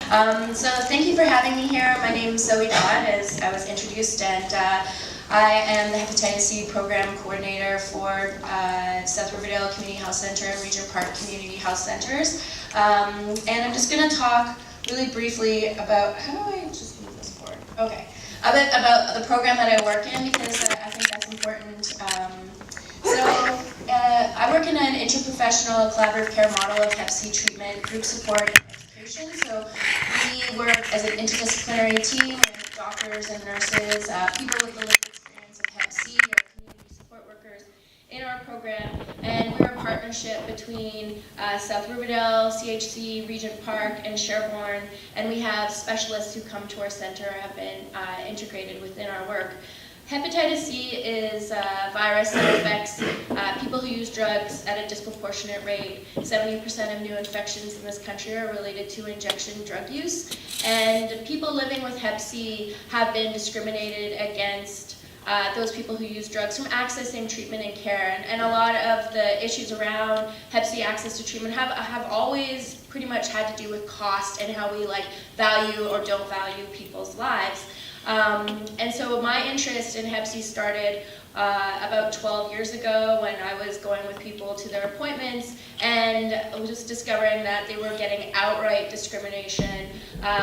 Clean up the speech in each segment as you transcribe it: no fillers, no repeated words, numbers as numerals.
So thank you for having me here. My name is Zoe Dodd, as I was introduced, and I am the Hepatitis C Program Coordinator for South Riverdale Community Health Center and Regent Park Community Health Centers. And I'm just going to talk really briefly about, how do I just move this forward? Okay. A bit about the program that I work in, because I think that's important. I work in an interprofessional collaborative care model of Hep C treatment, group support, and education. So we work as an interdisciplinary team with doctors and nurses, people with the lived experience of Hep C, or community support workers in our program. And we're a partnership between South Riverdale, CHC, Regent Park, and Sherborne. And we have specialists who come to our center, have been integrated within our work. Hepatitis C is a virus that affects people who use drugs at a disproportionate rate. 70% of new infections in this country are related to injection drug use. And people living with Hep C have been discriminated against those people who use drugs from accessing treatment and care. And a lot of the issues around Hep C access to treatment have always pretty much had to do with cost and how we value or don't value people's lives. And so my interest in Hep C started about 12 years ago when I was going with people to their appointments and I was just discovering that they were getting outright discrimination,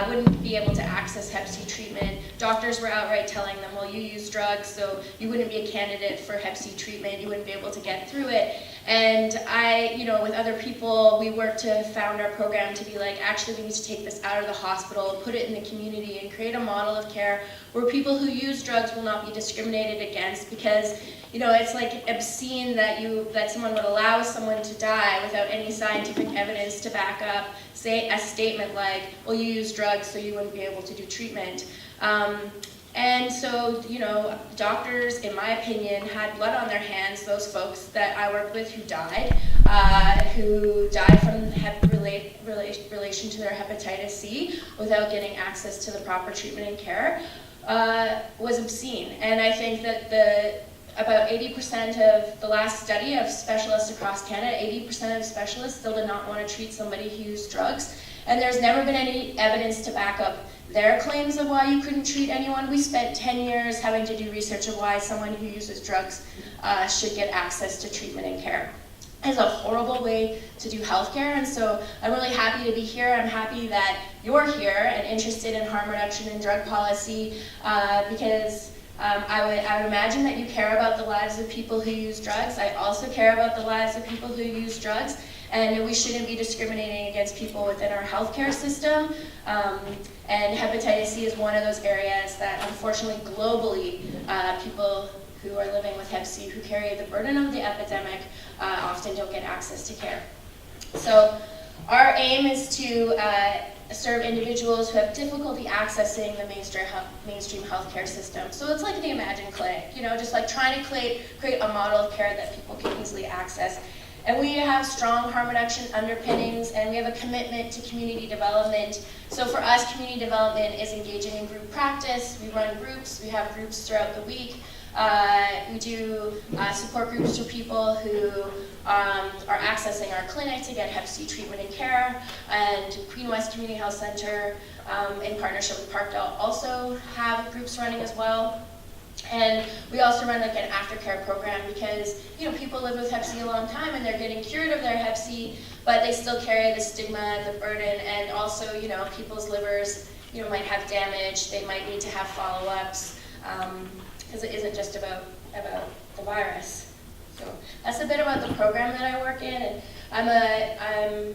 wouldn't be able to access Hep C treatment. Doctors were outright telling them, well, you use drugs, so you wouldn't be a candidate for Hep C treatment, you wouldn't be able to get through it. And I, with other people, we worked to found our program to be actually we need to take this out of the hospital, put it in the community, and create a model of care where people who use drugs will not be discriminated against, because it's obscene that someone would allow someone to die without any scientific evidence to back up, say a statement like, well, you use drugs, so you wouldn't be able to do treatment. And so, doctors, in my opinion, had blood on their hands, those folks that I worked with who died from relation to their hepatitis C without getting access to the proper treatment and care, was obscene. And I think that about 80% of the last study of specialists across Canada, 80% of specialists still did not want to treat somebody who used drugs. And there's never been any evidence to back up their claims of why you couldn't treat anyone. We spent 10 years having to do research of why someone who uses drugs should get access to treatment and care. It's a horrible way to do healthcare, and so I'm really happy to be here. I'm happy that you're here and interested in harm reduction and drug policy, because I would imagine that you care about the lives of people who use drugs. I also care about the lives of people who use drugs, and we shouldn't be discriminating against people within our healthcare system. And hepatitis C is one of those areas that, unfortunately, globally, people who are living with Hep C, who carry the burden of the epidemic, often don't get access to care. So our aim is to serve individuals who have difficulty accessing the mainstream healthcare system. So it's like the Imagine Clinic, just trying to create a model of care that people can easily access. And we have strong harm reduction underpinnings, and we have a commitment to community development. So for us, community development is engaging in group practice. We run groups. We have groups throughout the week. We do support groups for people who are accessing our clinic to get Hep C treatment and care. And Queen West Community Health Center, in partnership with Parkdale, also have groups running as well. And we also run an aftercare program because people live with Hep C a long time and they're getting cured of their Hep C, but they still carry the stigma, the burden, and also people's livers might have damage. They might need to have follow-ups, because it isn't just about the virus. So that's a bit about the program that I work in, and I'm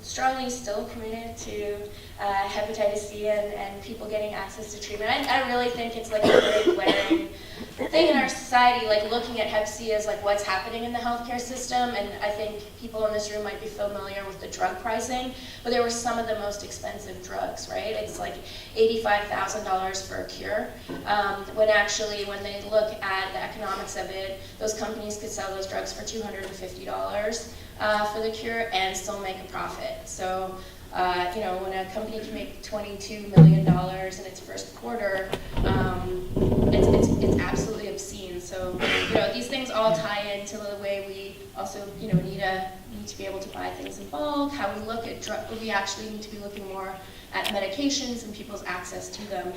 strongly still committed to hepatitis C and people getting access to treatment. I really think it's a very glaring thing in our society, looking at Hep C as what's happening in the healthcare system, and I think people in this room might be familiar with the drug pricing, but they were some of the most expensive drugs, right? It's $85,000 for a cure, when they look at the economics of it, those companies could sell those drugs for $250 for the cure and still make a profit. So when a company can make $22 million in its first quarter, it's it's absolutely obscene. So, these things all tie into the way we also, need to be able to buy things in bulk, how we look at we actually need to be looking more at medications and people's access to them.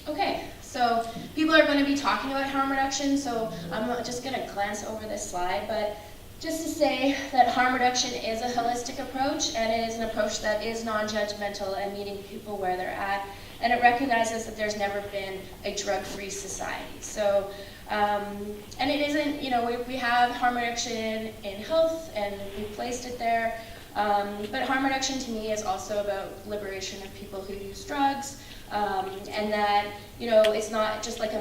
Okay, so people are going to be talking about harm reduction, so I'm just going to glance over this slide, but just to say that harm reduction is a holistic approach, and it is an approach that is non-judgmental and meeting people where they're at, and it recognizes that there's never been a drug-free society. So, and it isn't, we have harm reduction in health, and we placed it there, but harm reduction to me is also about liberation of people who use drugs, and that, it's not just like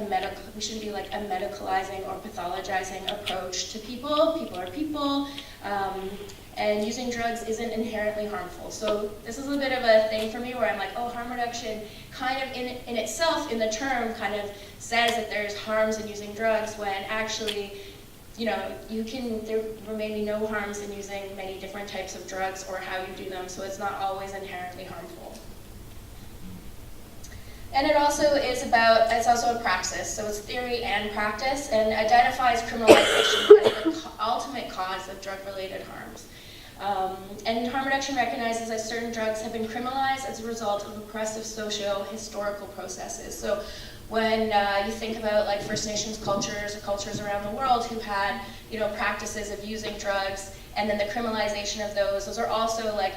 we shouldn't be like a medicalizing or pathologizing approach to people. People are people, and using drugs isn't inherently harmful. So this is a bit of a thing for me where I'm like, oh, harm reduction kind of in itself, in the term, kind of says that there's harms in using drugs, when actually, there may be no harms in using many different types of drugs or how you do them, so it's not always inherently harmful. And it's also a praxis, so it's theory and practice, and identifies criminalization as the ultimate cause of drug-related harms. And harm reduction recognizes that certain drugs have been criminalized as a result of oppressive socio-historical processes. So when you think about like First Nations cultures or cultures around the world who had, practices of using drugs, and then the criminalization of those are also like,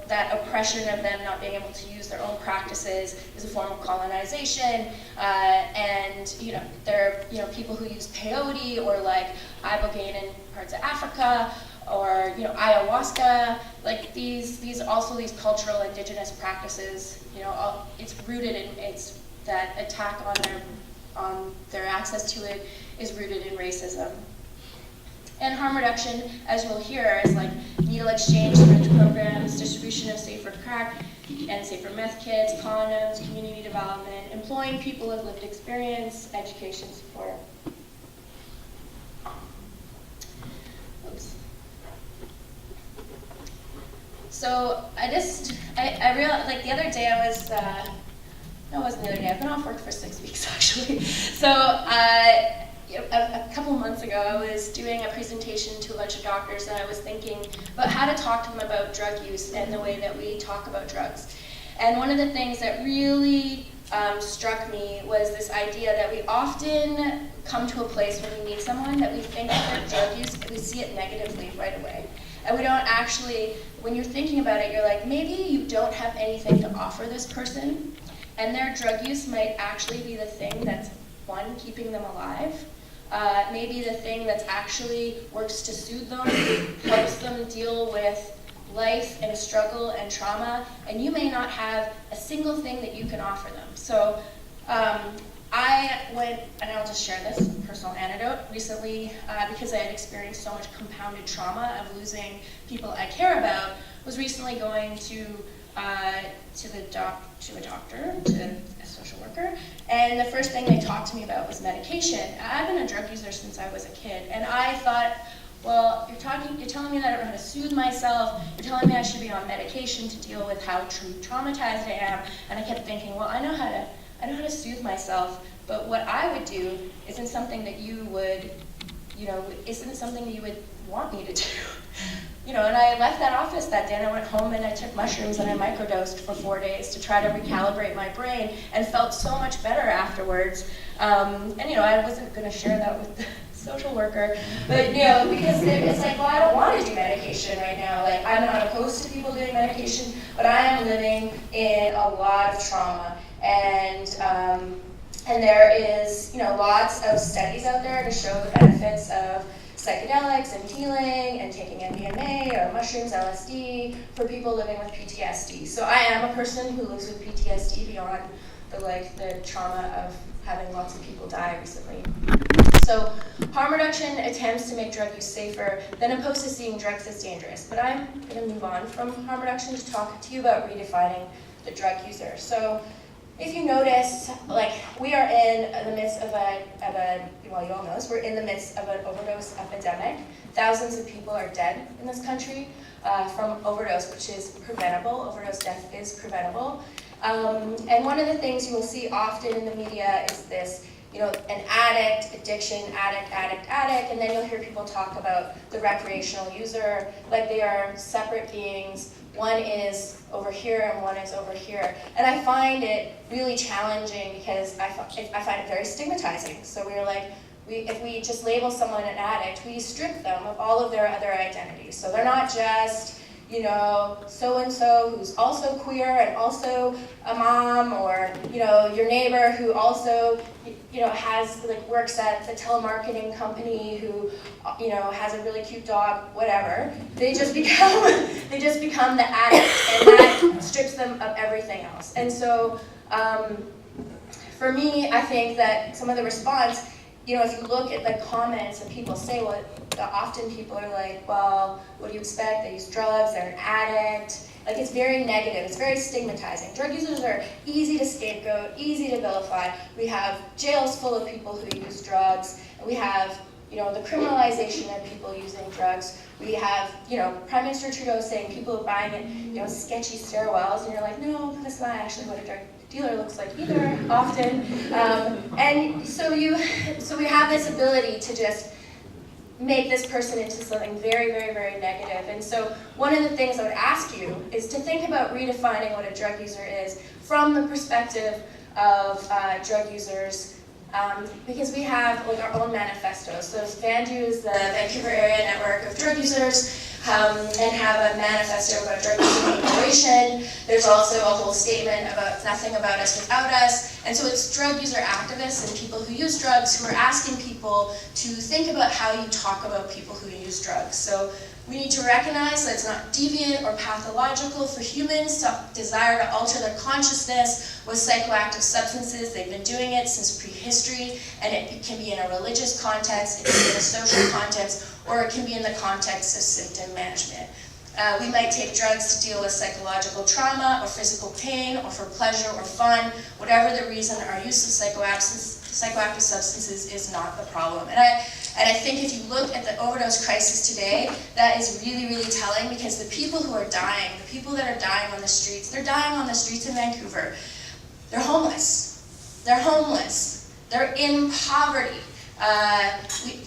that oppression of them not being able to use their own practices is a form of colonization, and, there are, people who use peyote or like ibogaine in parts of Africa, or, ayahuasca, like these cultural indigenous practices, it's rooted in, that attack on their access to it is rooted in racism. And harm reduction, as you'll hear, is like needle exchange programs, distribution of safer crack and safer meth kits, condoms, community development, employing people with lived experience, education support. Oops. So I realized, like the other day I was, no, it wasn't the other day, I've been off work for 6 weeks actually. So a couple months ago, I was doing a presentation to a bunch of doctors, and I was thinking about how to talk to them about drug use and the way that we talk about drugs. And one of the things that really struck me was this idea that we often come to a place when we meet someone that we think that their drug use, we see it negatively right away. And we don't actually, when you're thinking about it, you're like, maybe you don't have anything to offer this person, and their drug use might actually be the thing that's, one, keeping them alive, maybe the thing that's actually works to soothe them, helps them deal with life and struggle and trauma, and you may not have a single thing that you can offer them. So I went, and I'll just share this personal anecdote, recently, because I had experienced so much compounded trauma of losing people I care about, was recently going to a doctor, to a social worker, and the first thing they talked to me about was medication. I've been a drug user since I was a kid, and I thought, well, you're telling me that I don't know how to soothe myself, you're telling me I should be on medication to deal with how traumatized I am, and I kept thinking, well, I know how to soothe myself, but what I would do isn't something that you would, isn't something that you would want me to do. And I left that office that day, and I went home and I took mushrooms and I microdosed for 4 days to try to recalibrate my brain, and felt so much better afterwards. And I wasn't going to share that with the social worker, but because it's like, well, I don't want to do medication right now. Like, I'm not opposed to people doing medication, but I am living in a lot of trauma, and there is lots of studies out there to show the benefits of psychedelics and healing and taking MDMA or mushrooms, LSD for people living with PTSD. So I am a person who lives with PTSD beyond the trauma of having lots of people die recently. So harm reduction attempts to make drug use safer, then opposed to seeing drugs as dangerous. But I'm going to move on from harm reduction to talk to you about redefining the drug user. So if you notice, we are in the midst of well, you all know this, we're in the midst of an overdose epidemic. Thousands of people are dead in this country from overdose, which is preventable. Overdose death is preventable. And one of the things you will see often in the media is this, an addict, addiction, addict, and then you'll hear people talk about the recreational user like they are separate beings. One is over here and one is over here. And I find it really challenging because I find it very stigmatizing. So we're like, if we just label someone an addict, we strip them of all of their other identities. So they're not just, so-and-so who's also queer and also a mom, or, your neighbor who also, has, works at the telemarketing company, who, has a really cute dog, whatever. They just become the addict, and that strips them of everything else. And so, for me, I think that some of the response, if you look at the comments that people say, often people are like, well, what do you expect? They use drugs, they're an addict. It's very negative, it's very stigmatizing. Drug users are easy to scapegoat, easy to vilify. We have jails full of people who use drugs. We have, the criminalization of people using drugs. We have, Prime Minister Trudeau saying people are buying it, sketchy stairwells, and you're like, no, that's not actually what a drug dealer looks like either, often. And so we have this ability to just make this person into something very, very, very negative. And so one of the things I would ask you is to think about redefining what a drug user is from the perspective of drug users, because we have our own manifestos. So VANDU is the Vancouver Area Network of Drug Users, and have a manifesto about drug user liberation. There's also a whole statement about nothing about us without us. And so it's drug user activists and people who use drugs who are asking people to think about how you talk about people who use drugs. So we need to recognize that it's not deviant or pathological for humans to desire to alter their consciousness with psychoactive substances. They've been doing it since prehistory, and it can be in a religious context, it can be in a social context, or it can be in the context of symptom management. We might take drugs to deal with psychological trauma or physical pain or for pleasure or fun. Whatever the reason, our use of psychoactive substances is not the problem. And I think if you look at the overdose crisis today, that is really, really telling, because the people who are dying, the people that are dying on the streets, they're dying on the streets in Vancouver. They're homeless. They're homeless. They're in poverty.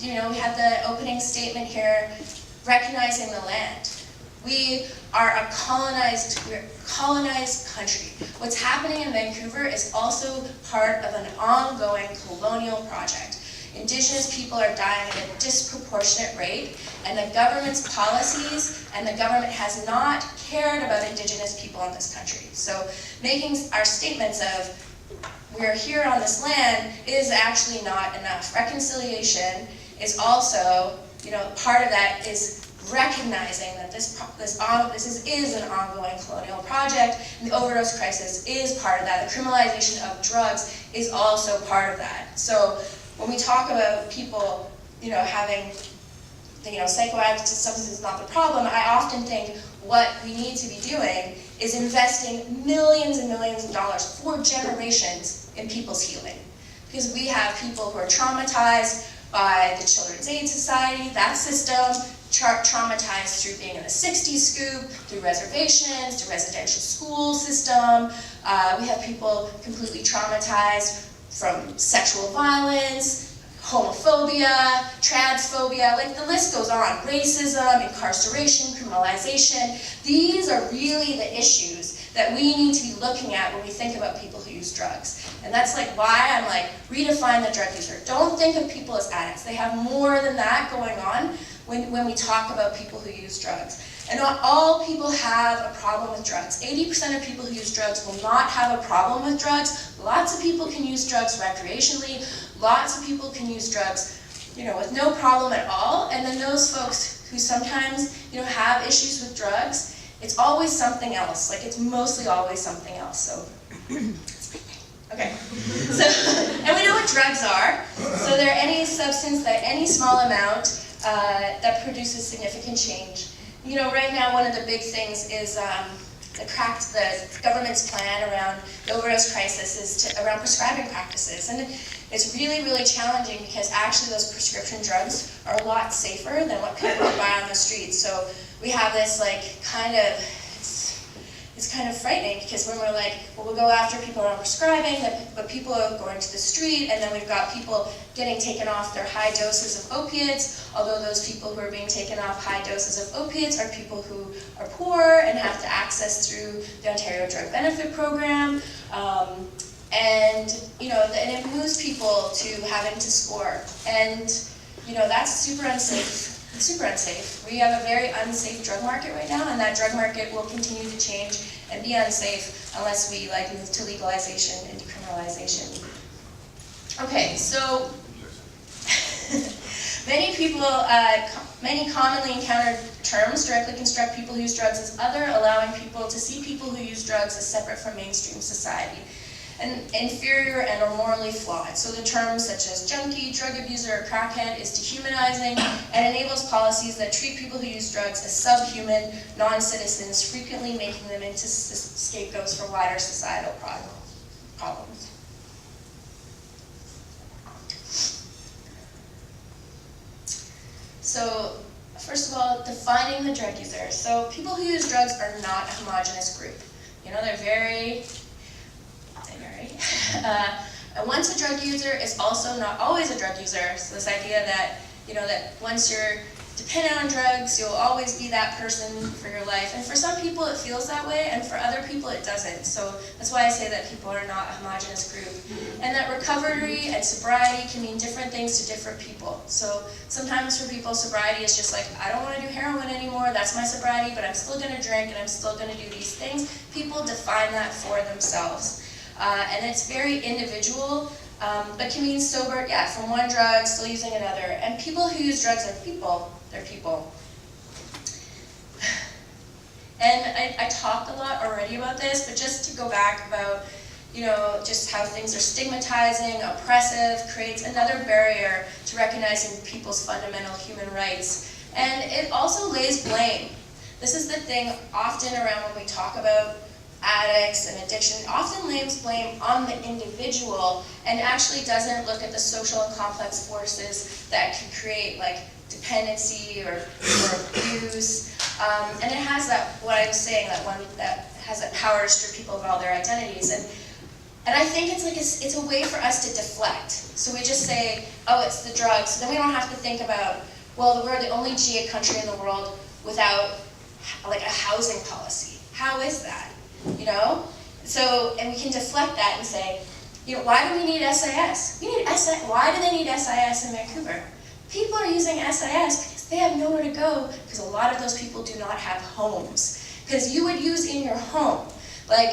We had the opening statement here, recognizing the land. We are a colonized country. What's happening in Vancouver is also part of an ongoing colonial project. Indigenous people are dying at a disproportionate rate, and the government's policies and the government has not cared about Indigenous people in this country. So making our statements of we're here on this land is actually not enough. Reconciliation is also, part of that is recognizing that this is an ongoing colonial project, and the overdose crisis is part of that. The criminalization of drugs is also part of that. So when we talk about people, having, psychoactive substances is not the problem, I often think what we need to be doing is investing millions and millions of dollars for generations in people's healing. Because we have people who are traumatized by the Children's Aid Society, that system, traumatized through being in the 60s scoop, through reservations, through residential school system. We have people completely traumatized from sexual violence, homophobia, transphobia, the list goes on. Racism, incarceration, criminalization. These are really the issues that we need to be looking at when we think about people who use drugs. And that's why I'm redefine the drug user. Don't think of people as addicts. They have more than that going on when we talk about people who use drugs. And not all people have a problem with drugs. 80% of people who use drugs will not have a problem with drugs. Lots of people can use drugs recreationally. Lots of people can use drugs, with no problem at all. And then those folks who sometimes, have issues with drugs, it's always something else. It's mostly always something else. So, okay. So, and we know what drugs are. So they're any substance that any small amount that produces significant change. Right now one of the big things is the government's plan around the overdose crisis is around prescribing practices. And it's really, really challenging because actually those prescription drugs are a lot safer than what people buy on the street. So we have this it's kind of frightening, because when we're like, well, we'll go after people who are prescribing, but people are going to the street, and then we've got people getting taken off their high doses of opiates, although those people who are being taken off high doses of opiates are people who are poor and have to access through the Ontario Drug Benefit Program. And it moves people to having to score. And that's super unsafe. It's super unsafe. We have a very unsafe drug market right now, and that drug market will continue to change and be unsafe unless we move to legalization and decriminalization. Okay, so many commonly encountered terms directly construct people who use drugs as other, allowing people to see people who use drugs as separate from mainstream society, and inferior and or morally flawed. So the terms such as junkie, drug abuser, or crackhead is dehumanizing and enables policies that treat people who use drugs as subhuman, non-citizens, frequently making them into scapegoats for wider societal problems. So, first of all, defining the drug user. So people who use drugs are not a homogenous group. They're very. And once a drug user is also not always a drug user. So this idea that, that once you're dependent on drugs, you'll always be that person for your life. And for some people it feels that way, and for other people it doesn't. So that's why I say that people are not a homogenous group. And that recovery and sobriety can mean different things to different people. So sometimes for people, sobriety is just like, I don't want to do heroin anymore, that's my sobriety, but I'm still going to drink and I'm still going to do these things. People define that for themselves. And it's very individual, but can mean sober, from one drug, still using another. And people who use drugs are people. They're people. And I talked a lot already about this, but just to go back about, just how things are stigmatizing, oppressive, creates another barrier to recognizing people's fundamental human rights. And it also lays blame. This is the thing often around when we talk about addicts and addiction, often lays blame on the individual and actually doesn't look at the social and complex forces that can create dependency or abuse. And it has that, what I was saying, that has that power to strip people of all their identities. And I think it's a way for us to deflect. So we just say, oh, it's the drugs. Then we don't have to think about, well, we're the only G8 country in the world without a housing policy. How is that? So, and we can deflect that and say, why do we need SIS? Why do they need SIS in Vancouver? People are using SIS because they have nowhere to go, because a lot of those people do not have homes. Because you would use in your home.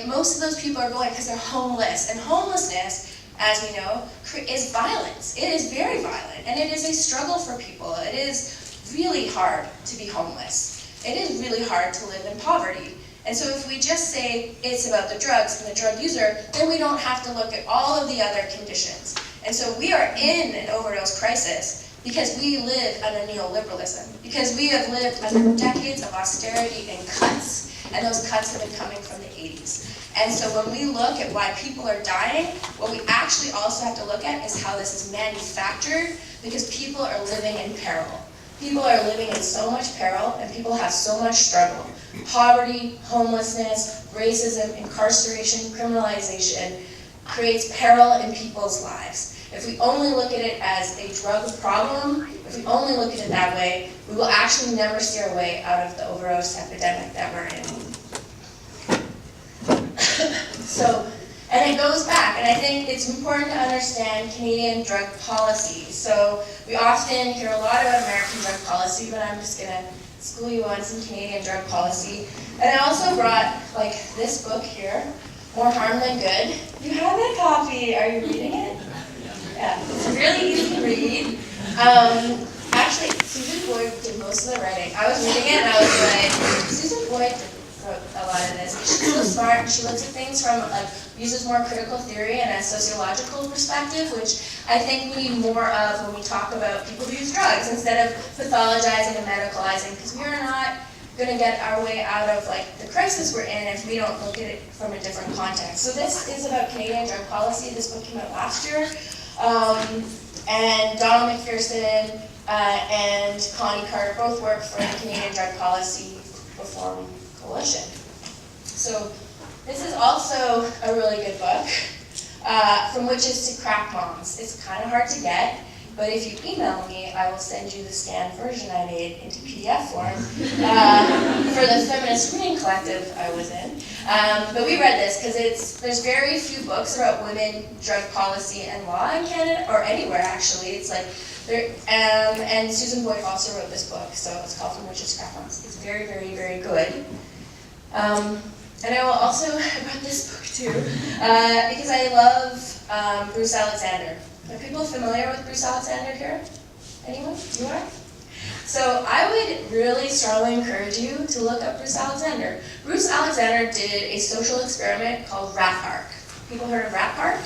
Most of those people are going because they're homeless. And homelessness, as we know, is violence. It is very violent, and it is a struggle for people. It is really hard to be homeless. It is really hard to live in poverty. And so if we just say it's about the drugs and the drug user, then we don't have to look at all of the other conditions. And so we are in an overdose crisis because we live under neoliberalism, because we have lived under decades of austerity and cuts, and those cuts have been coming from the 80s. And so when we look at why people are dying, what we actually also have to look at is how this is manufactured, because people are living in peril. People are living in so much peril, and people have so much struggle. Poverty, homelessness, racism, incarceration, criminalization creates peril in people's lives. If we only look at it as a drug problem, if we only look at it that way, we will actually never see our way out of the overdose epidemic that we're in. And it goes back, and I think it's important to understand Canadian drug policy. So we often hear a lot about American drug policy, but I'm just going to school you on some Canadian drug policy. And I also brought this book here, More Harm Than Good. You have a copy. Are you reading it? Yeah, it's really easy to read. Actually, Susan Boyd did most of the writing. I was reading it and I was like, Susan Boyd wrote a lot of this. She's so smart, and she looks at things from uses more critical theory and a sociological perspective, which I think we need more of when we talk about people who use drugs, instead of pathologizing and medicalizing, because we are not going to get our way out of the crisis we're in if we don't look at it from a different context. So this is about Canadian drug policy. This book came out last year. And Donald McPherson and Connie Carter both work for the Canadian Drug Policy Reform Coalition. So this is also a really good book, From Witches to Crack Moms. It's kind of hard to get, but if you email me, I will send you the scanned version I made into PDF form for the feminist reading collective I was in. But we read this because there's very few books about women, drug policy, and law in Canada, or anywhere actually. It's like, and Susan Boyd also wrote this book, so it's called From Witches to Crack Moms. It's very, very, very good. And I will also, I brought this book too, because I love Bruce Alexander. Are people familiar with Bruce Alexander here? Anyone? You are? So I would really strongly encourage you to look up Bruce Alexander. Bruce Alexander did a social experiment called Rat Park. People heard of Rat Park?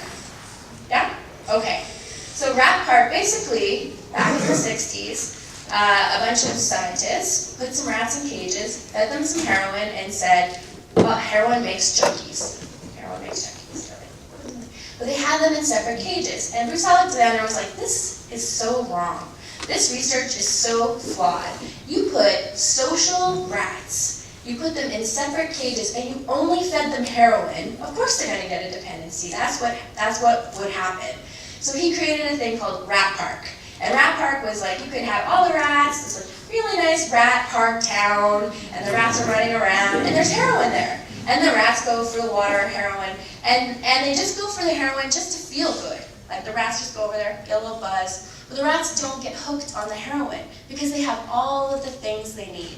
Yeah? Okay. So Rat Park, basically, back in the 60s, a bunch of scientists put some rats in cages, fed them some heroin, and said, well, heroin makes junkies. Heroin makes junkies. But they had them in separate cages. And Bruce Alexander was like, this is so wrong. This research is so flawed. You put social rats, you put them in separate cages, and you only fed them heroin. Of course they're gonna get a dependency. That's what would happen. So he created a thing called Rat Park. And Rat Park was like, you could have all the rats, this like really nice rat park town, and the rats are running around, and there's heroin there. And the rats go for the water, heroin, and they just go for the heroin just to feel good. Like the rats just go over there, get a little buzz. But the rats don't get hooked on the heroin because they have all of the things they need.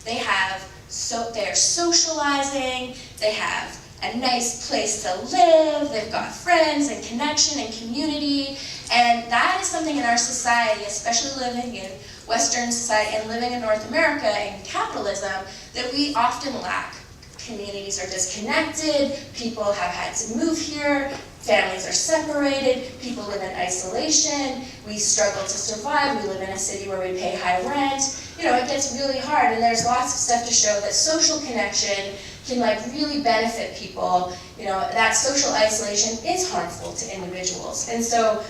They're socializing, they have a nice place to live, they've got friends and connection and community, and that is something in our society, especially living in Western society and living in North America in capitalism, that we often lack. Communities are disconnected, people have had to move here, families are separated, people live in isolation, we struggle to survive, we live in a city where we pay high rent. You know, it gets really hard, and there's lots of stuff to show that social connection can like really benefit people. You know, that social isolation is harmful to individuals. And so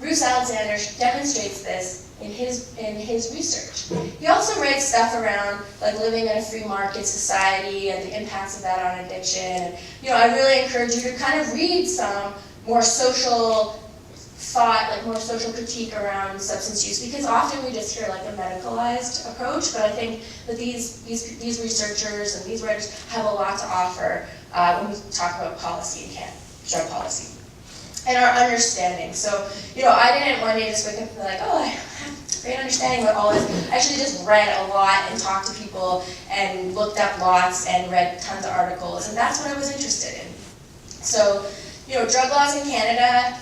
Bruce Alexander demonstrates this in his research. He also writes stuff around like living in a free market society and the impacts of that on addiction. And, you know, I really encourage you to kind of read some more social thought, like more social critique around substance use, because often we just hear like a medicalized approach, but I think that these researchers and these writers have a lot to offer when we talk about policy in Canada, drug policy. And our understanding. So, you know, I didn't one day just wake up and be like, oh, I have great understanding about all this. I actually just read a lot and talked to people and looked up lots and read tons of articles, and that's what I was interested in. So, you know, drug laws in Canada,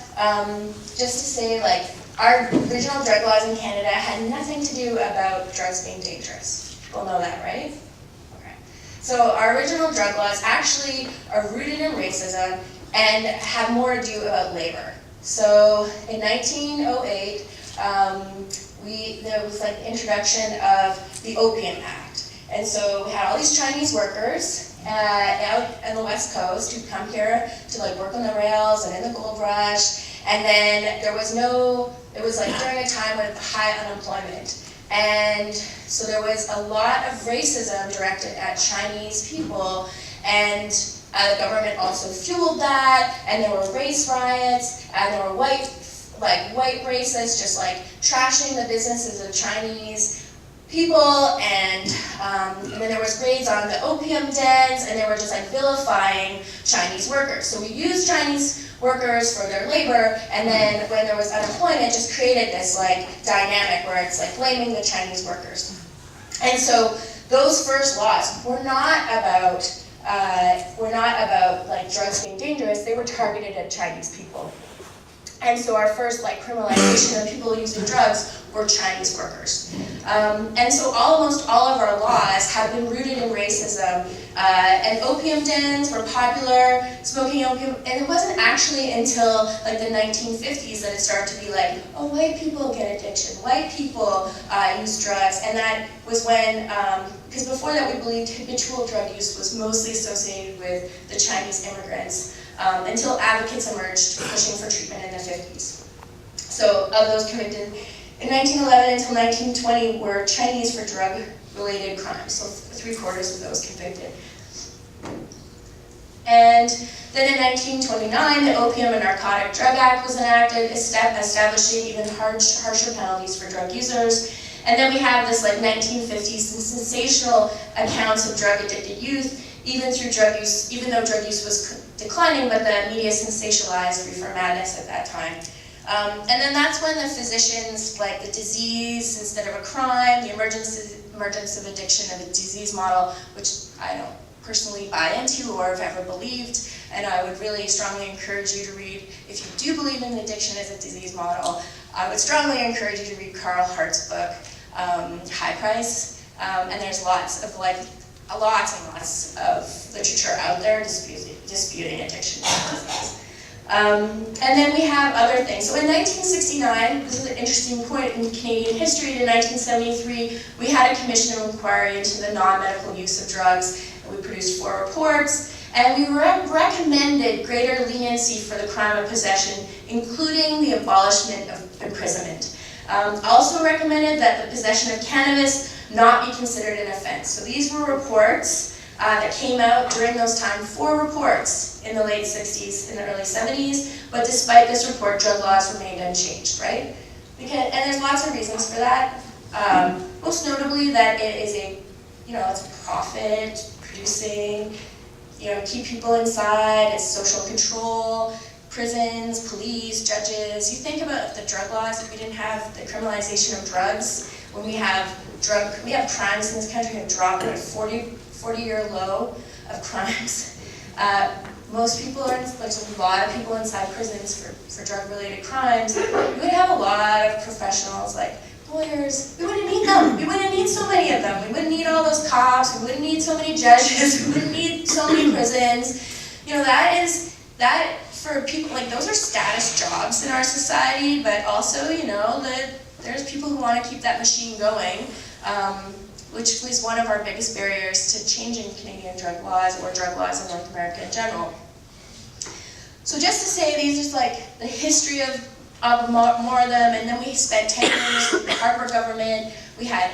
just to say, like, our original drug laws in Canada had nothing to do about drugs being dangerous. People know that, right? Okay. So our original drug laws actually are rooted in racism and have more to do about labor. So in 1908, there was like the introduction of the Opium Act. And so we had all these Chinese workers out on the West Coast who'd come here to like work on the rails and in the gold rush. And then it was like during a time with high unemployment. And so there was a lot of racism directed at Chinese people, and the government also fueled that, and there were race riots, and there were white racists just like trashing the businesses of Chinese people, and then there was raids on the opium dens, and they were just like vilifying Chinese workers. So we used Chinese workers for their labor, and then when there was unemployment, just created this like dynamic where it's like blaming the Chinese workers. And so those first laws were not about like drugs being dangerous. They were targeted at Chinese people. And so our first like criminalization of people using drugs were Chinese workers. And so almost all of our laws have been rooted in racism. And opium dens were popular, smoking opium, and it wasn't actually until like the 1950s that it started to be like, oh, white people get addiction, white people use drugs, and that was when, because before that we believed habitual drug use was mostly associated with the Chinese immigrants, until advocates emerged pushing for treatment in the 50s. So of those convicted in 1911 until 1920 were Chinese for drug-related crimes, so 3/4 of those convicted. And then in 1929, the Opium and Narcotic Drug Act was enacted, establishing even harsher penalties for drug users. And then we have this 1950s sensational accounts of drug-addicted youth, even though drug use was declining, but the media sensationalized reefer madness at that time. And then that's when the physicians, like the disease instead of a crime, the emergence of addiction of a disease model, which I don't personally buy into or have ever believed, and I would really strongly encourage you to read, if you do believe in addiction as a disease model, I would strongly encourage you to read Carl Hart's book, High Price, and there's lots and lots of literature out there disputing addiction. And then we have other things. So in 1969, this is an interesting point in Canadian history, in 1973, we had a commission of inquiry into the non-medical use of drugs, and we produced 4 reports, and we recommended greater leniency for the crime of possession, including the abolishment of imprisonment. Also recommended that the possession of cannabis not be considered an offense. So these were reports that came out during those times, 4 reports in the late 60s and the early 70s, but despite this report, drug laws remained unchanged, right? And there's lots of reasons for that. Most notably that it is it's a profit producing, keep people inside, it's social control, prisons, police, judges. You think about the drug laws, if we didn't have the criminalization of drugs, when we have crimes in this country have dropped at a 40-year low of crimes. Most people there's a lot of people inside prisons for drug-related crimes. We would have a lot of professionals like lawyers. We wouldn't need them. We wouldn't need so many of them. We wouldn't need all those cops. We wouldn't need so many judges. We wouldn't need so many prisons. That for people, those are status jobs in our society, but also, there's people who want to keep that machine going, which was one of our biggest barriers to changing Canadian drug laws or drug laws in North America in general. So just to say, these are the history of more of them, and then we spent 10 years with the Harper government. We had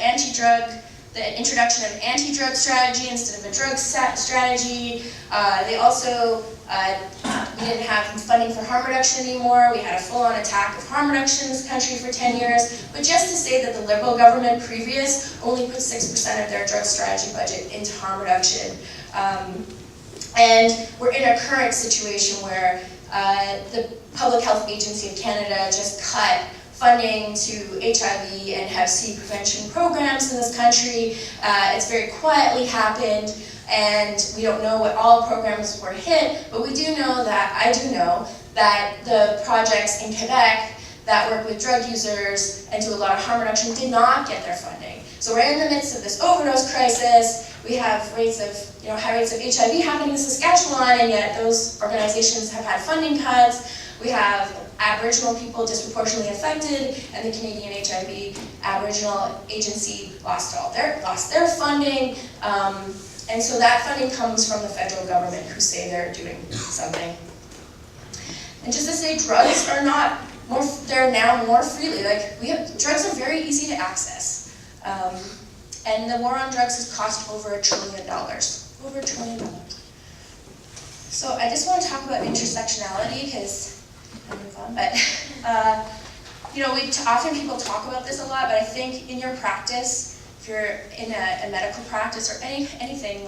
the introduction of anti-drug strategy instead of a drug strategy. They also, we didn't have funding for harm reduction anymore. We had a full-on attack of harm reduction in this country for 10 years. But just to say that the Liberal government previous only put 6% of their drug strategy budget into harm reduction. And we're in a current situation where the Public Health Agency of Canada just cut funding to HIV and Hep C prevention programs in this country. It's very quietly happened, and we don't know what all programs were hit, but I do know that the projects in Quebec that work with drug users and do a lot of harm reduction did not get their funding. So we're in the midst of this overdose crisis. We have high rates of HIV happening in Saskatchewan, and yet those organizations have had funding cuts. We have Aboriginal people disproportionately affected, and the Canadian HIV Aboriginal Agency lost their funding. And so that funding comes from the federal government, who say they're doing something. And just to say, drugs are they're now more freely. Drugs are very easy to access. And the war on drugs has cost over $1 trillion. Over $1 trillion. So I just want to talk about intersectionality, because I move on, but often people talk about this a lot, but I think in your practice, if you're in a medical practice or anything,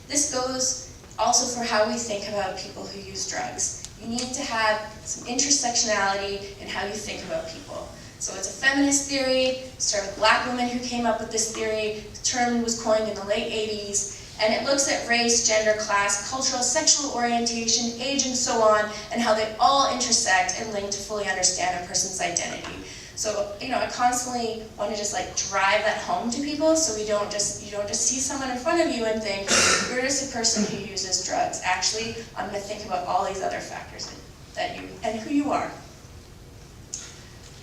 this goes also for how we think about people who use drugs. You need to have some intersectionality in how you think about people. So it's a feminist theory. It started with black women who came up with this theory. The term was coined in the late 80s. And it looks at race, gender, class, cultural, sexual orientation, age, and so on, and how they all intersect and link to fully understand a person's identity. So, I constantly want to just drive that home to people, so you don't just see someone in front of you and think, you're just a person who uses drugs. Actually, I'm going to think about all these other factors and who you are.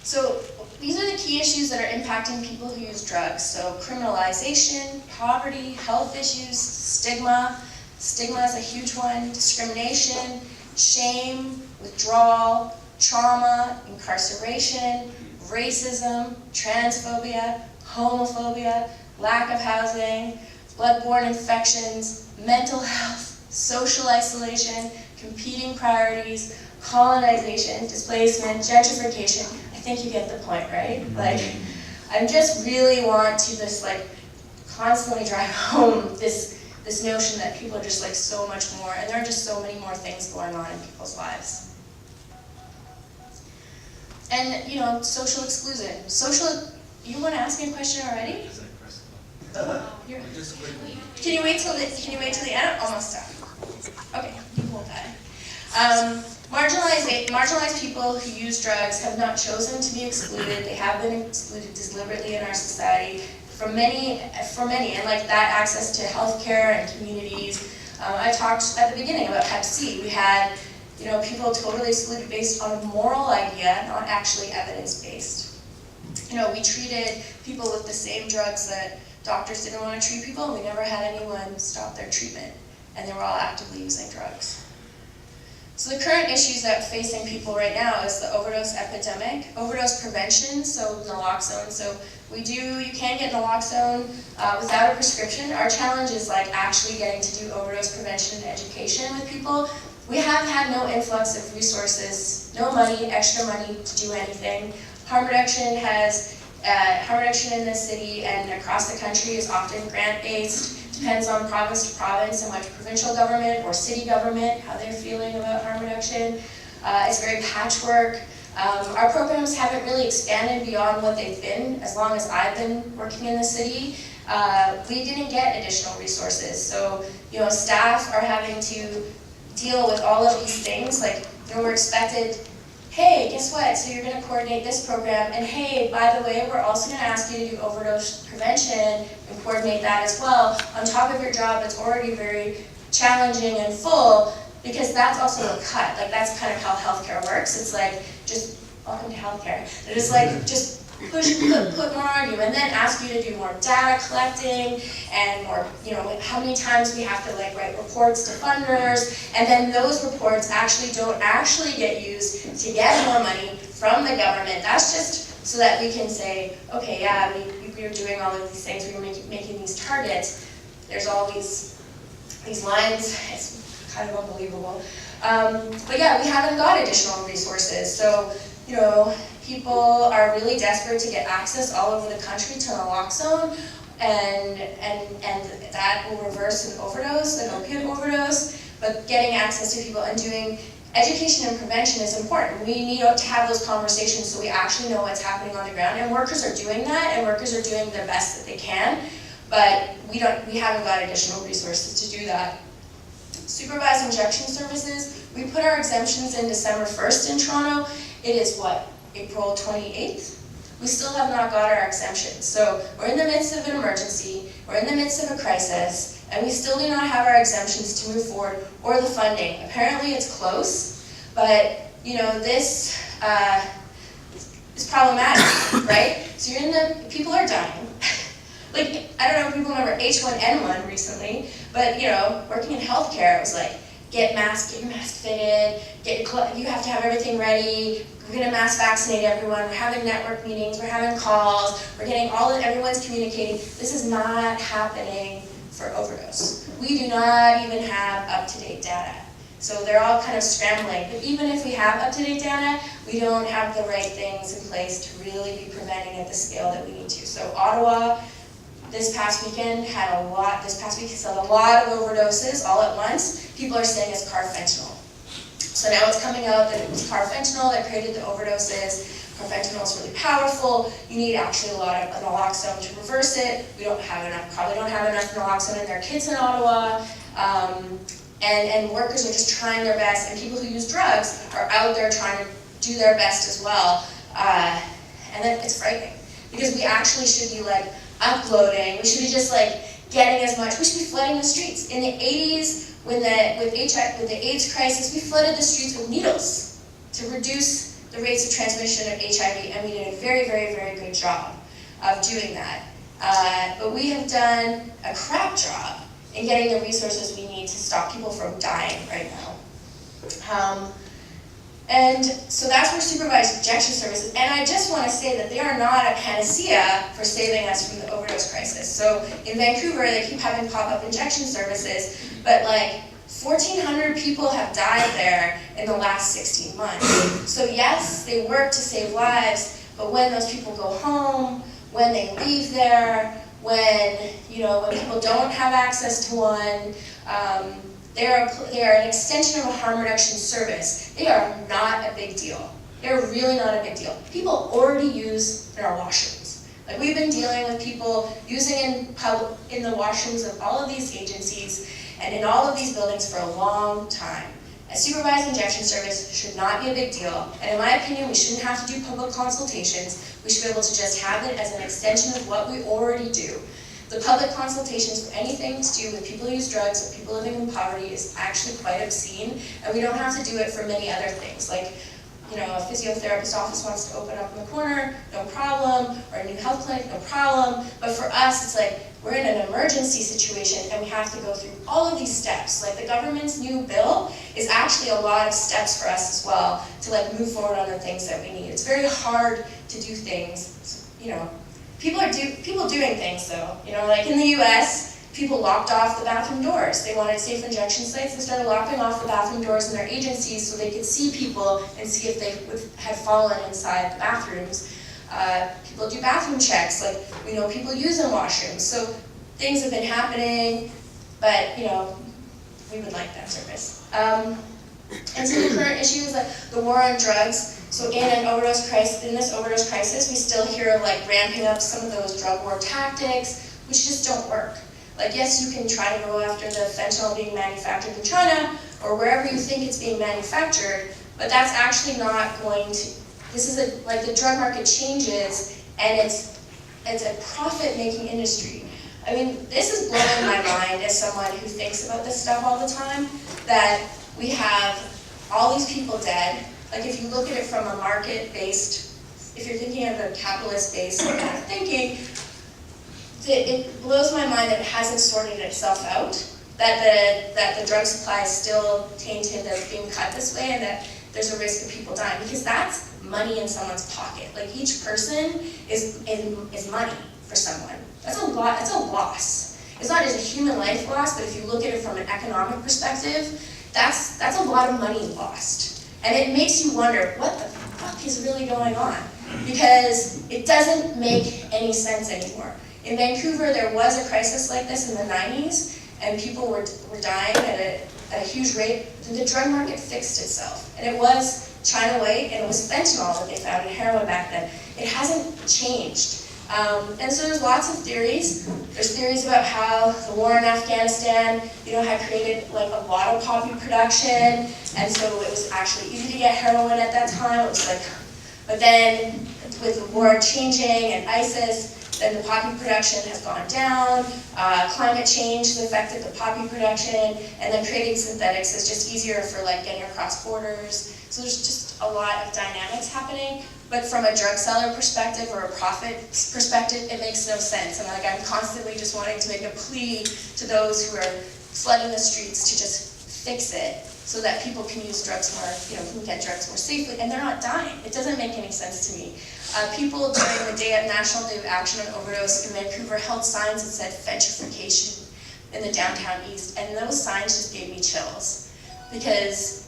So these are the key issues that are impacting people who use drugs. So criminalization, poverty, health issues, stigma. Stigma is a huge one. Discrimination, shame, withdrawal, trauma, incarceration, racism, transphobia, homophobia, lack of housing, bloodborne infections, mental health, social isolation, competing priorities, colonization, displacement, gentrification. I think you get the point, right? Like, I just really want to just like constantly drive home this notion that people are just like so much more, and there are just so many more things going on in people's lives. And, you know, social exclusion. You want to ask me a question already? Can you wait till the end? Almost done. Okay, you hold that. Marginalized people who use drugs have not chosen to be excluded. They have been excluded deliberately in our society for many, and like that access to healthcare and communities. I talked at the beginning about Hep C. We had, you know, people totally excluded based on a moral idea, not actually evidence-based. You know, we treated people with the same drugs that doctors didn't want to treat people, and we never had anyone stop their treatment, and they were all actively using drugs. So the current issues that facing people right now is the overdose epidemic, overdose prevention, so naloxone. So you can get naloxone without a prescription. Our challenge is like actually getting to do overdose prevention and education with people. We have had no influx of resources, no money, extra money to do anything. Harm reduction in the city and across the country is often grant-based. Depends on province to province and which provincial government or city government, how they're feeling about harm reduction. It's very patchwork. Our programs haven't really expanded beyond what they've been as long as I've been working in the city. We didn't get additional resources. So, you know, staff are having to deal with all of these things. Like, you know, we're expected, hey, guess what? So you're going to coordinate this program, and hey, by the way, we're also going to ask you to do overdose prevention and coordinate that as well on top of your job that's already very challenging and full, because that's also a cut. Like, that's kind of how healthcare works. It's like, just welcome to healthcare. They're just like, just put more on you, and then ask you to do more data collecting and more, you know, how many times we have to like write reports to funders, and then those reports don't actually get used to get more money from the government. That's just so that we can say, okay, yeah, we were doing all of these things, we were making these targets. There's all these lines. It's kind of unbelievable. But yeah, we haven't got additional resources. So, you know, people are really desperate to get access all over the country to naloxone, and that will reverse an overdose, an opiate overdose. But getting access to people and doing education and prevention is important. We need to have those conversations so we actually know what's happening on the ground. And workers are doing that, and workers are doing their best that they can. But we haven't got additional resources to do that. Supervised injection services. We put our exemptions in December 1st in Toronto. It is what? April 28th? We still have not got our exemptions. So we're in the midst of an emergency, we're in the midst of a crisis, and we still do not have our exemptions to move forward or the funding. Apparently it's close, but you know, this is problematic, right? So people are dying. Like, I don't know if people remember H1N1 recently, but you know, working in healthcare, it was like, get your mask fitted, you have to have everything ready, we're going to mass vaccinate everyone, we're having network meetings, we're having calls, we're getting everyone's communicating. This is not happening for overdose. We do not even have up-to-date data. So they're all kind of scrambling. But even if we have up-to-date data, we don't have the right things in place to really be preventing at the scale that we need to. So Ottawa, this past weekend saw a lot of overdoses all at once. People are saying it's carfentanil. So now it's coming out that it was carfentanil that created the overdoses. Carfentanil is really powerful. You need actually a lot of naloxone to reverse it. We probably don't have enough naloxone in their kits in Ottawa. And workers are just trying their best, and people who use drugs are out there trying to do their best as well. And then it's frightening, because we actually should be like uploading. We should be just like getting as much. We should be flooding the streets. In the 80s, with the AIDS crisis, we flooded the streets with needles to reduce the rates of transmission of HIV, and we did a very, very, very good job of doing that. But we have done a crap job in getting the resources we need to stop people from dying right now. And so that's where supervised injection services, and I just want to say that they are not a panacea for saving us from the overdose crisis. So in Vancouver, they keep having pop-up injection services, but like, 1,400 people have died there in the last 16 months. So yes, they work to save lives, but when those people go home, when they leave there, when people don't have access to one, they are an extension of a harm reduction service. They are not a big deal. They're really not a big deal. People already use our washrooms. Like, we've been dealing with people using in the washrooms of all of these agencies and in all of these buildings for a long time. A supervised injection service should not be a big deal, and in my opinion, we shouldn't have to do public consultations. We should be able to just have it as an extension of what we already do. The public consultations for anything to do with people who use drugs or people living in poverty is actually quite obscene, and we don't have to do it for many other things. Like, a physiotherapist office wants to open up in the corner, no problem, or a new health clinic, no problem. But for us, it's like, we're in an emergency situation and we have to go through all of these steps. Like, the government's new bill is actually a lot of steps for us as well to move forward on the things that we need. It's very hard to do things, people doing things though. Like in the US, people locked off the bathroom doors. They wanted safe injection sites. They started locking off the bathroom doors in their agencies so they could see people and see if they had fallen inside the bathrooms. People do bathroom checks. Like, we know people use in washrooms. So things have been happening, but we would like that service. And so the current issue is the war on drugs. So in this overdose crisis, we still hear of ramping up some of those drug war tactics, which just don't work. Yes, you can try to go after the fentanyl being manufactured in China or wherever you think it's being manufactured, but that's actually not going to. This is the drug market changes, and it's a profit-making industry. I mean, this is blowing my mind as someone who thinks about this stuff all the time, that we have all these people dead. If you look at it from a market-based, if you're thinking of a capitalist-based kind of thinking, it blows my mind that it hasn't sorted itself out, that the drug supply is still tainted, that it's being cut this way, and that there's a risk of people dying, because that's money in someone's pocket. Each person is money for someone. That's a lot. That's a loss. It's not just a human life loss, but if you look at it from an economic perspective, that's a lot of money lost. And it makes you wonder, what the fuck is really going on? Because it doesn't make any sense anymore. In Vancouver, there was a crisis like this in the 90s, and people were dying at a huge rate. The drug market fixed itself. And it was China White, and it was fentanyl that they found in heroin back then. It hasn't changed. And so there's lots of theories. There's theories about how the war in Afghanistan, had created a lot of poppy production, and so it was actually easy to get heroin at that time. It was but then with the war changing and ISIS, then the poppy production has gone down. Climate change has affected the poppy production, and then creating synthetics is just easier for getting across borders. So there's just a lot of dynamics happening. But from a drug seller perspective or a profit perspective, it makes no sense. And I'm constantly just wanting to make a plea to those who are flooding the streets to just fix it so that people can use drugs more, can get drugs more safely, and they're not dying. It doesn't make any sense to me. People during the National Day of Action on Overdose in Vancouver held signs that said gentrification in the downtown east, and those signs just gave me chills, because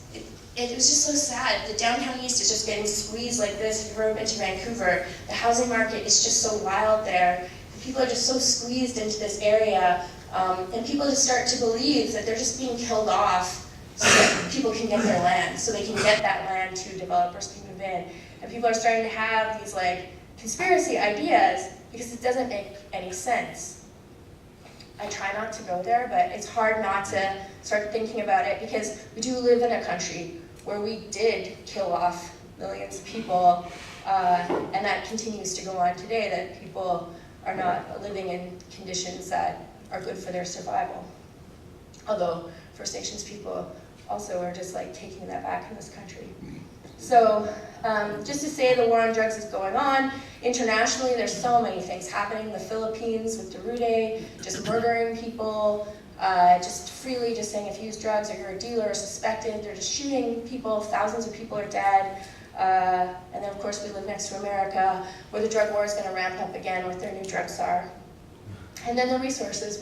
it was just so sad. The downtown east is just getting squeezed like this. If you've ever been to Vancouver, the housing market is just so wild there. People are just so squeezed into this area, and people just start to believe that they're just being killed off so that people can get their land, so they can get that land to developers can move in. And people are starting to have these conspiracy ideas because it doesn't make any sense. I try not to go there, but it's hard not to start thinking about it, because we do live in a country where we did kill off millions of people, and that continues to go on today, that people are not living in conditions that are good for their survival. Although First Nations people also are just taking that back in this country. So just to say, the war on drugs is going on. Internationally, there's so many things happening. In the Philippines with Durude, just murdering people, just freely just saying if you use drugs or you're a dealer or suspected, they're just shooting people, thousands of people are dead. And then of course we live next to America, where the drug war is going to ramp up again with their new drug czar. And then the resources,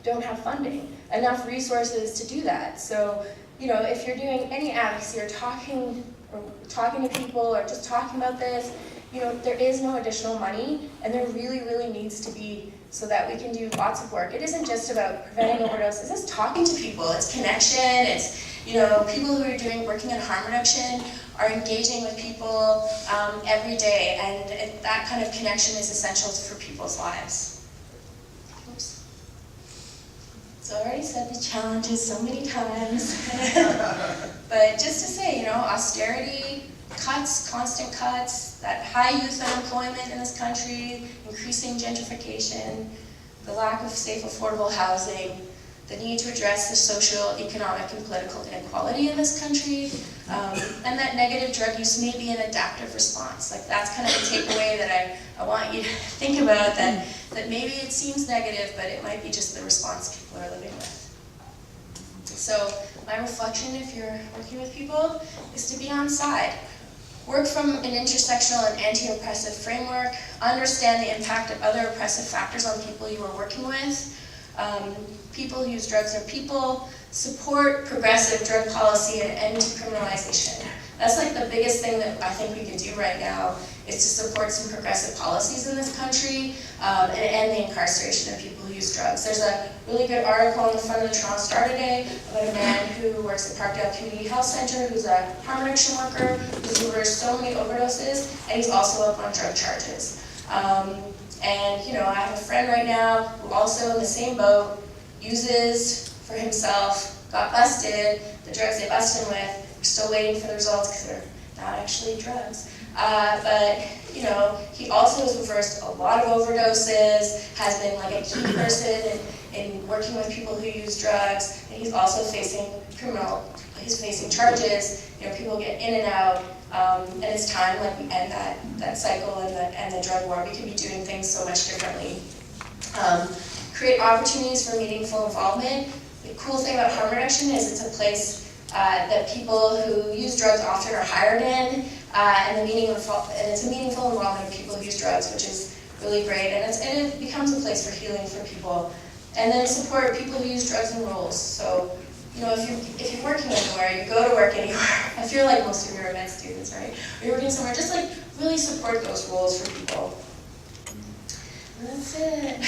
don't have funding, enough resources to do that. So, you know, if you're doing any advocacy or talking to people or just talking about this, you know, there is no additional money, and there really, really needs to be, so that we can do lots of work. It isn't just about preventing overdoses, it's talking to people, it's connection, it's, you know, people who are working in harm reduction are engaging with people every day, and that kind of connection is essential for people's lives. Oops. So I already said the challenges so many times, but just to say, you know, austerity, cuts, constant cuts, that high youth unemployment in this country, increasing gentrification, the lack of safe, affordable housing, the need to address the social, economic, and political inequality in this country, and that negative drug use may be an adaptive response. Like, that's kind of the takeaway that I want you to think about, that maybe it seems negative, but it might be just the response people are living with. So my reflection, if you're working with people, is to be on side. Work from an intersectional and anti-oppressive framework, understand the impact of other oppressive factors on people you are working with. People who use drugs are people. Support progressive drug policy and end criminalization. That's like the biggest thing that I think we can do right now, is to support some progressive policies in this country and end the incarceration of people who use drugs. There's a really good article on the front of the Toronto Star today about a man who works at Parkdale Community Health Centre, who's a harm reduction worker, who's reversed so many overdoses, and he's also up on drug charges. And you know, I have a friend right now who also in the same boat, uses for himself, got busted, the drugs they busted him with, we're still waiting for the results because they're not actually drugs. But you know, he also has reversed a lot of overdoses, has been like a key person in working with people who use drugs, and he's also facing charges. You know, people get in and out, and it's time like we end that cycle and the drug war. We could be doing things so much differently. Create opportunities for meaningful involvement. The cool thing about harm reduction is it's a place that people who use drugs often are hired in, and it's a meaningful involvement of people who use drugs, which is really great, and it becomes a place for healing for people. And then support people who use drugs and roles. So, you know, if you're working anywhere, you go to work anywhere. I feel like most of you are med students, right? Or you're working somewhere, just like really support those roles for people. And that's it.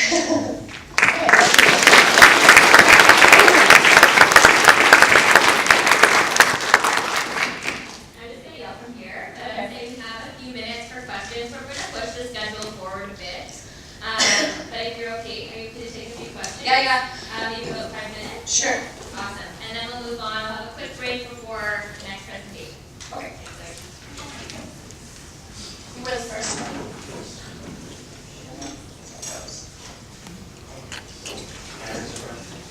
Yeah. Maybe about 5 minutes? Sure. Awesome. And then we'll move on. We'll have a quick break before the next presentation. Okay. You were the first one.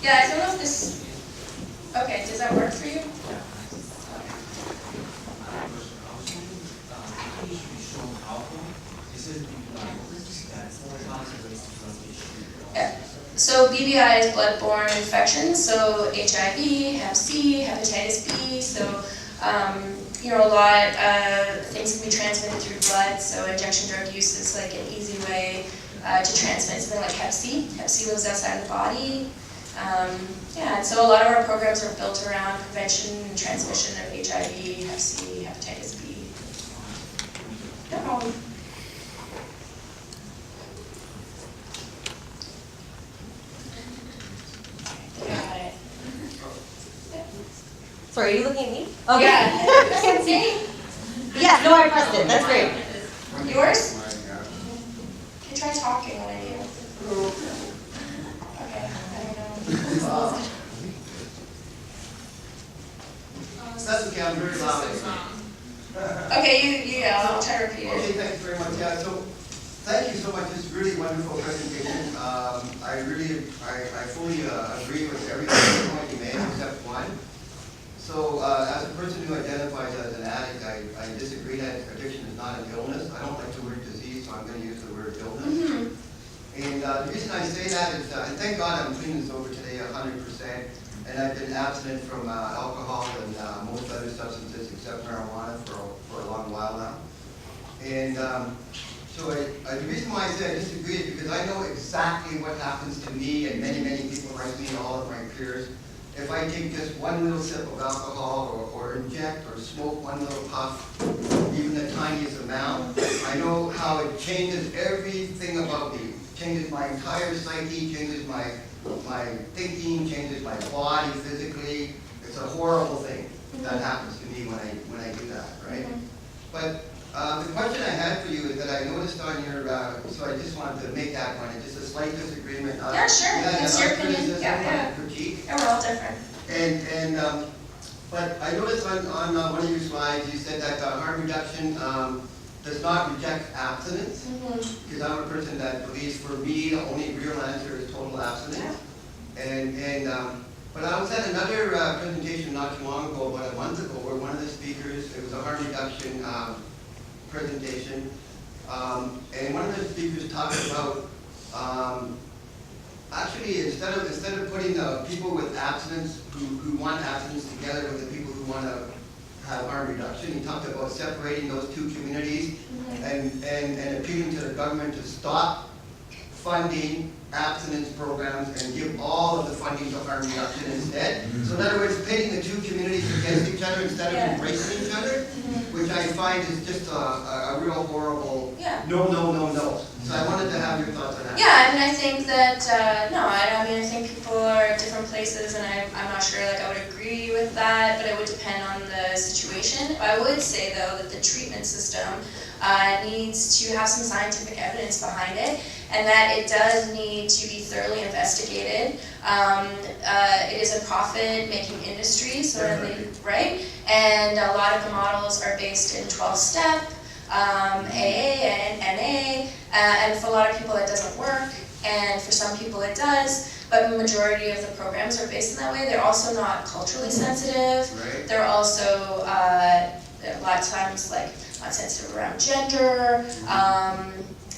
Yeah, I don't know if this... Okay, does that work for you? Yeah. So BBI is blood-borne infection, so HIV, Hep C, hepatitis B, so you know, a lot of things can be transmitted through blood, so injection drug use is like an easy way to transmit something like Hep C. Hep C lives outside the body. Yeah, and so a lot of our programs are built around prevention and transmission of HIV, Hep C, hepatitis B. No problem. Got it. Sorry, are you looking at me? Okay. Yeah. Yeah, no, I pressed it. That's great. Yours? You try talking when I do. Okay, I don't know. That's okay, I'm very loud. Okay, yeah, I'll try to repeat it. Okay, thank you very much. Yeah, so thank you so much. This is really wonderful presentation. I fully agree with every point you made except one. So as a person who identifies as an addict, I disagree that addiction is not an illness. I don't like the word disease, so I'm going to use the word illness. Mm-hmm. And the reason I say that is, and thank God I'm clean this over today 100%, and I've been abstinent from alcohol and most other substances except marijuana for a long while now. And So the reason why I say I disagree is because I know exactly what happens to me and many, many people like me and all of my peers. If I take just one little sip of alcohol or inject or smoke one little puff, even the tiniest amount, I know how it changes everything about me. Changes my entire psyche, changes my thinking, changes my body physically. It's a horrible thing that happens to me when I do that, right? But the question I had for you is that I noticed on your, so I just wanted to make that one, just a slight disagreement. Yeah, sure. That's your opinion. Yeah. Critique. Yeah, we're all different. But I noticed on one of your slides, you said that harm reduction does not reject abstinence. Because I'm a person that believes, for me, the only real answer is total abstinence. Yeah. But I was at another presentation not too long ago, about a month ago, where one of the speakers, it was a harm reduction presentation, and one of the speakers talked about actually instead of putting people with abstinence who want abstinence together with the people who want to have harm reduction, he talked about separating those two communities and appealing to the government to stop funding abstinence programs and give all of the funding to harm reduction instead. So in other words, pitting the two communities against each other instead of embracing each other, which I find is just a real horrible no. So I wanted to have your thoughts on that. Yeah, I mean, I think that, no, I mean, I think people are at different places, and I'm not sure, like, I would agree with that, but it would depend on the situation. I would say, though, that the treatment system needs to have some scientific evidence behind it, and that it does need to be thoroughly investigated. It is a profit-making industry, right? And a lot of the models are based in 12-step, AA and NA, and for a lot of people that doesn't work, and for some people it does, but the majority of the programs are based in that way. They're also not culturally sensitive. Right. They're also, a lot of times, like, not sensitive around gender,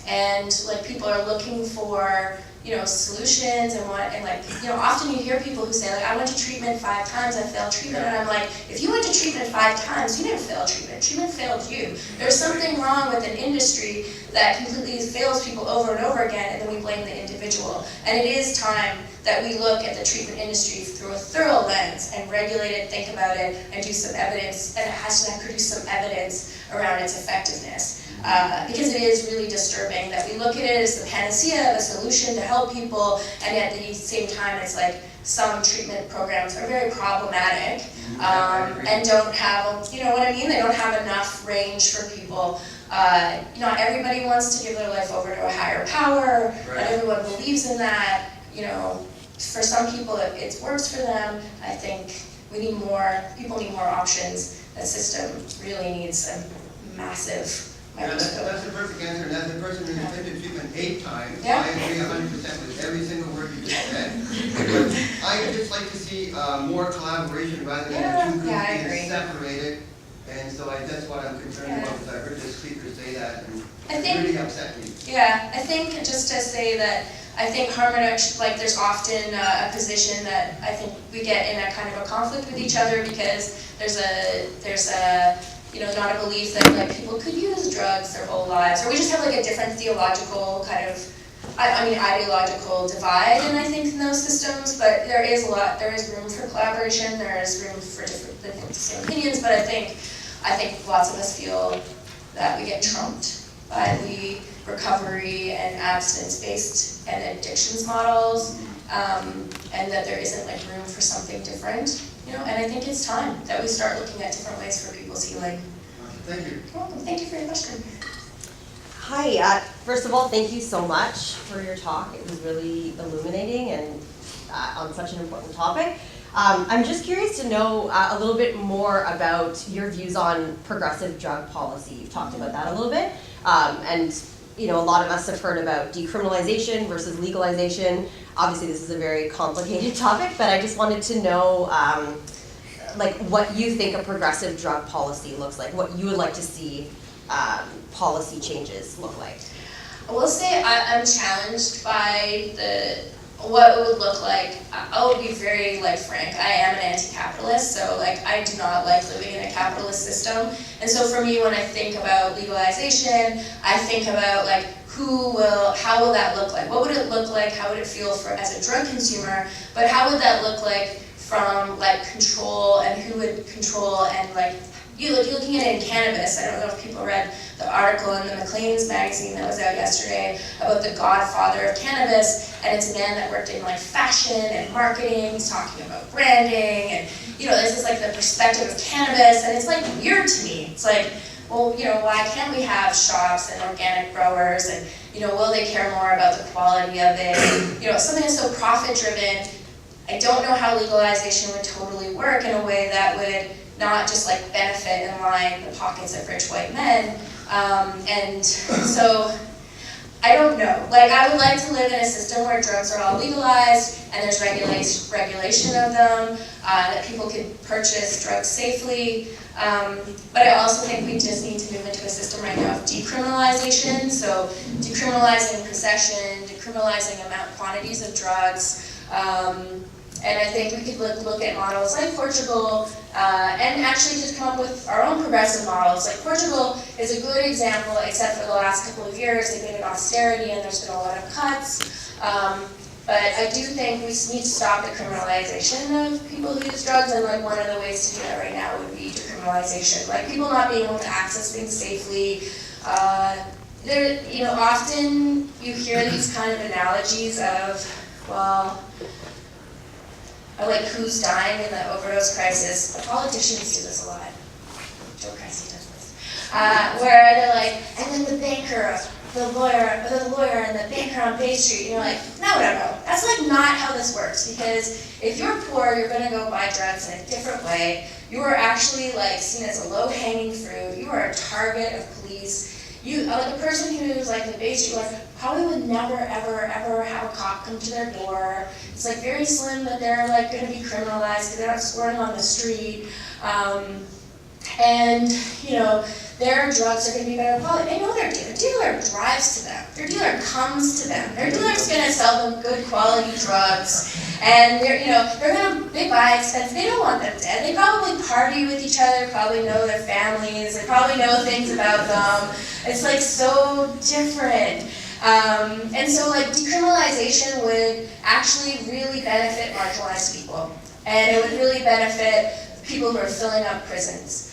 and like people are looking for, you know, solutions and often you hear people who say, like, I went to treatment 5 times, I failed treatment, and I'm like, if you went to treatment 5 times, you didn't fail treatment. Treatment failed you. There's something wrong with an industry that completely fails people over and over again, and then we blame the individual. And it is time that we look at the treatment industry through a thorough lens and regulate it, think about it, and do some evidence, and it has to produce some evidence around its effectiveness. Because it is really disturbing that we look at it as the panacea, the solution to help people, and at the same time it's like some treatment programs are very problematic and don't have, you know what I mean? They don't have enough range for people. Not everybody wants to give their life over to a higher power. Right. Not everyone believes in that. You know, for some people it works for them. I think we need more. People need more options. That system really needs a massive. Yeah, that's the perfect answer, and as a person who's attended treatment 8 times, Yeah. I agree 100% with every single word you just said. But I'd just like to see more collaboration rather than the two groups being separated. And so that's what I'm concerned about, because I heard the speaker say that, and it really upset me. Yeah, I think just to say that I think harm reduction, like there's often a position that I think we get in a kind of a conflict with each other, because there's a you know, not a belief that like people could use drugs their whole lives, or we just have like a different theological kind of, ideological divide, and I think in those systems. But there is room for collaboration. There is room for different same opinions. But I think lots of us feel that we get trumped by the recovery and abstinence-based and addictions models, and that there isn't like room for something different. You know, and I think it's time that we start looking at different ways for people's healing. Thank you. You're welcome. Thank you for your question. Hi, first of all, thank you so much for your talk. It was really illuminating and on such an important topic. I'm just curious to know a little bit more about your views on progressive drug policy. You've talked about that a little bit. And you know, a lot of us have heard about decriminalization versus legalization. Obviously, this is a very complicated topic, but I just wanted to know like what you think a progressive drug policy looks like, what you would like to see policy changes look like. I will say I'm challenged by the what it would look like, I will be very like frank, I am an anti-capitalist, so like I do not like living in a capitalist system. And so for me, when I think about legalization, I think about like how will that look like? What would it look like? How would it feel as a drug consumer? But how would that look like from like control, and who would control, and like you're looking at it in cannabis. I don't know if people read the article in the Maclean's magazine that was out yesterday about the godfather of cannabis, and it's a man that worked in like fashion and marketing. He's talking about branding, and this is like the perspective of cannabis, and it's like weird to me. It's like, well, why can't we have shops and organic growers, and will they care more about the quality of it? Something that's so profit driven. I don't know how legalization would totally work in a way that would not just like benefit and line the pockets of rich white men. And so I don't know. Like, I would like to live in a system where drugs are all legalized and there's regulation of them, that people can purchase drugs safely. But I also think we just need to move into a system right now of decriminalization. So decriminalizing possession, decriminalizing quantities of drugs. And I think we could look at models like Portugal, and actually just come up with our own progressive models. Like Portugal is a good example, except for the last couple of years, they've been in austerity and there's been a lot of cuts. But I do think we need to stop the criminalization of people who use drugs, and like one of the ways to do that right now would be decriminalization. Like people not being able to access things safely. Often you hear these kind of analogies of, well, like who's dying in the overdose crisis. Politicians do this a lot. Joe Cressy does this. Where they're like, and then the banker, the lawyer and the banker on Bay Street, and you're like, no. That's like not how this works, because if you're poor, you're gonna go buy drugs in a different way. You are actually like seen as a low-hanging fruit. You are a target of police. Like a person who's like the Bay Street lawyer probably would never, ever, ever have a cop come to their door. It's like very slim that they're like going to be criminalized because they're not squirting on the street. And their drugs are going to be better quality. They know their dealer drives to them. Their dealer comes to them. Their dealer's going to sell them good quality drugs. And they buy expensive. They don't want them dead. They probably party with each other, probably know their families, they probably know things about them. It's like so different. And so like decriminalization would actually really benefit marginalized people. And it would really benefit people who are filling up prisons.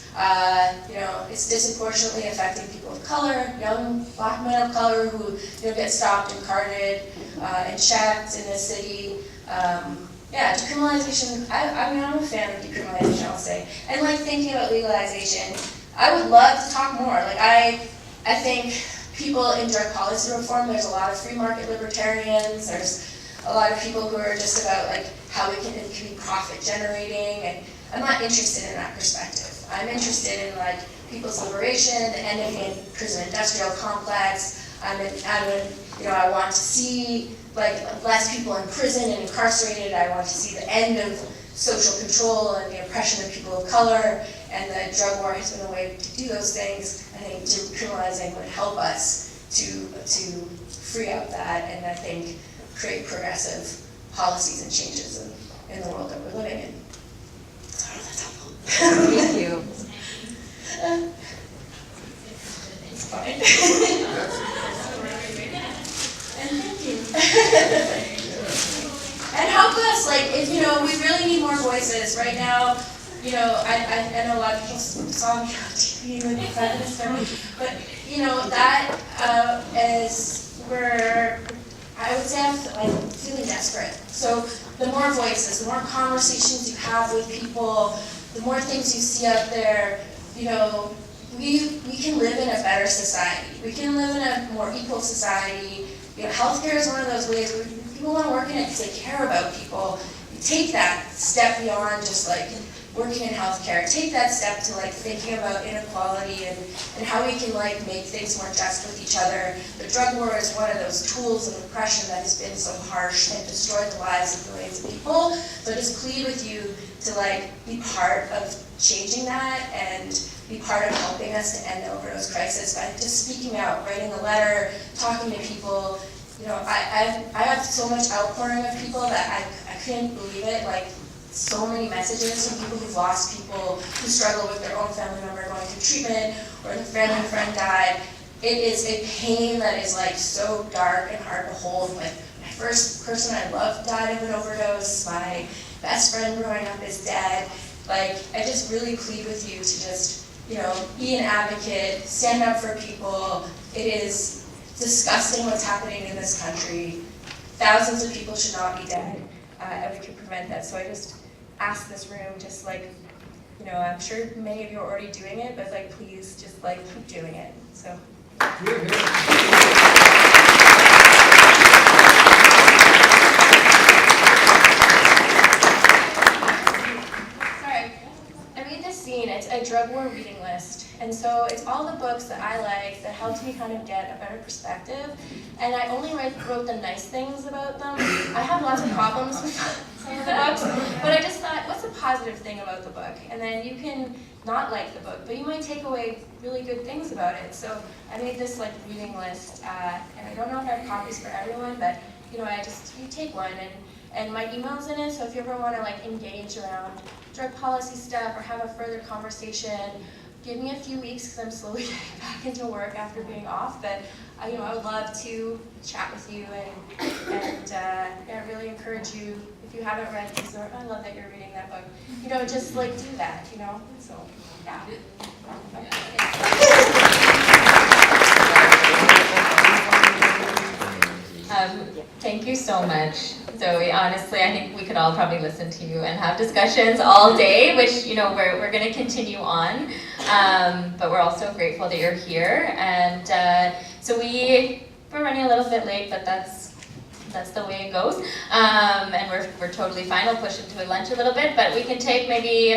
It's disproportionately affecting people of color, young black men of color who get stopped and carted and checked in the city. Decriminalization, I'm a fan of decriminalization, I'll say. And like thinking about legalization, I would love to talk more. Like I think people in drug policy reform, there's a lot of free market libertarians, there's a lot of people who are just about like how it can be profit generating, and I'm not interested in that perspective. I'm interested in like people's liberation, the end of the prison industrial complex. I want to see like less people in prison and incarcerated. I want to see the end of social control and the oppression of people of color, and the drug war has been a way to do those things. I think decriminalizing would help us to free up that, and I think create progressive policies and changes in the world that we're living in. Sorry, that's helpful. Thank you. It's fine. And thank you. And help us, like, if we really need more voices right now. I know a lot of people saw me on TV when they said this, but that is where I would say I'm feeling desperate. So the more voices, the more conversations you have with people, the more things you see out there, we can live in a better society. We can live in a more equal society. Healthcare is one of those ways where people want to work in it because they care about people. You take that step beyond just like working in healthcare. Take that step to like thinking about inequality and how we can like make things more just with each other. The drug war is one of those tools of oppression that has been so harsh and destroyed the lives of millions of people. So I just plead with you to like be part of changing that and be part of helping us to end the overdose crisis by just speaking out, writing a letter, talking to people. you know, I have so much outpouring of people that I couldn't believe it. Like, so many messages from people who've lost people, who struggle with their own family member going through treatment, or the family friend died. It is a pain that is like so dark and hard to hold. Like, my first person I loved died of an overdose. My best friend growing up is dead. Like, I just really plead with you to just, you know, be an advocate, stand up for people. It is disgusting what's happening in this country. Thousands of people should not be dead, and we can prevent that. So I just ask this room, just like, you know, I'm sure many of you are already doing it, but like, please just like keep doing it. So. It's a drug war reading list, and so it's all the books that I like that helped me kind of get a better perspective, and I only wrote the nice things about them. I have lots of problems with some of the books, but I just thought, what's a positive thing about the book? And then you can not like the book, but you might take away really good things about it. So I made this like reading list, and I don't know if I have copies for everyone, but you know, you take one, and my email's in it, so if you ever want to like engage around drug policy stuff or have a further conversation, give me a few weeks because I'm slowly getting back into work after being off, but you know, I would love to chat with you and I really encourage you, if you haven't read these, or I love that you're reading that book, you know, just like do that, you know, so yeah. Thank you so much, Zoe. Honestly, I think we could all probably listen to you and have discussions all day, which, you know, we're going to continue on. But we're also grateful that you're here. And so we're running a little bit late, but that's the way it goes. And we're totally fine. I'll push into a lunch a little bit, but we can take maybe